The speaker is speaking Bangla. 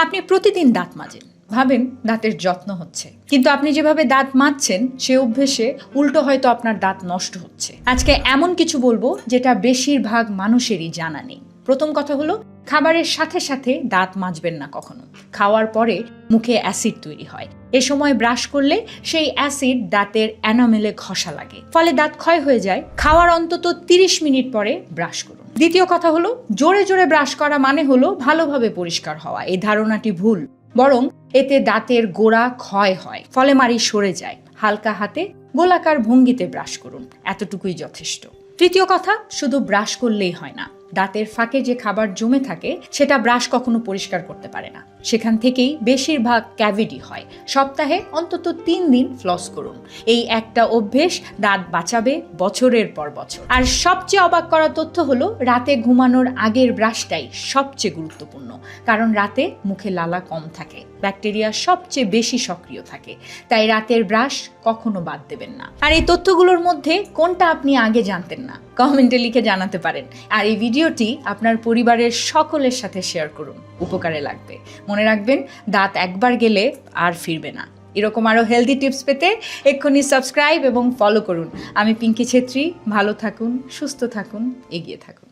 আপনি প্রতিদিন দাঁত মাজেন, ভাবেন দাঁতের যত্ন হচ্ছে, কিন্তু আপনি যেভাবে দাঁত মাজছেন সে অভ্যেসে উল্টো হয়তো আপনার দাঁত নষ্ট হচ্ছে। আজকে এমন কিছু বলবো যেটা বেশিরভাগ মানুষেরই জানা নেই। প্রথম কথা হলো, খাবারের সাথে সাথে দাঁত মাজবেন না কখনো। খাওয়ার পরে মুখে অ্যাসিড তৈরি হয়, এ সময় ব্রাশ করলে সেই অ্যাসিড দাঁতের এনামেলে ঘষা লাগে, ফলে দাঁত ক্ষয় হয়ে যায়। খাওয়ার অন্তত 30 মিনিট পরে ব্রাশ করুন। দ্বিতীয় কথা হলো, জোরে জোরে ব্রাশ করা মানে হলো ভালোভাবে পরিষ্কার হওয়া। এই ধারণাটি ভুল, বরং এতে দাঁতের গোড়া ক্ষয় হয়, ফলে মাড়ি সরে যায়। হালকা হাতে গোলাকার ভঙ্গিতে ব্রাশ করুন, এতটুকুই যথেষ্ট। তৃতীয় কথা, শুধু ব্রাশ করলেই হয় না। দাঁতের ফাঁকে যে খাবার জমে থাকে সেটা ব্রাশ কখনো পরিষ্কার করতে পারে না, সেখান থেকেই বেশিরভাগ ক্যাভিটি হয়। সপ্তাহে অন্তত 3 দিন ফ্লস করুন। এই একটা অভ্যেস দাঁত বাঁচাবে বছরের পর বছর। আর সবচেয়ে অবাক করা তথ্য হলো, রাতে ঘুমানোর আগের ব্রাশটাই সবচেয়ে গুরুত্বপূর্ণ, কারণ রাতে মুখে লালা কম থাকে, ব্যাকটেরিয়া সবচেয়ে বেশি সক্রিয় থাকে। তাই রাতের ব্রাশ কখনো বাদ দেবেন না। আর এই তথ্যগুলোর মধ্যে কোনটা আপনি আগে জানতেন না, কমেন্টে লিখে জানাতে পারেন। আর এই ভিডিওটি আপনার পরিবারের সকলের সাথে শেয়ার করুন, উপকারে লাগবে। মনে রাখবেন, দাঁত একবার গেলে আর ফিরবে না। এরকম আরও হেলদি টিপস পেতে এক্ষুনি সাবস্ক্রাইব এবং ফলো করুন। আমি পিঙ্কি ছেত্রী। ভালো থাকুন, সুস্থ থাকুন, এগিয়ে থাকুন।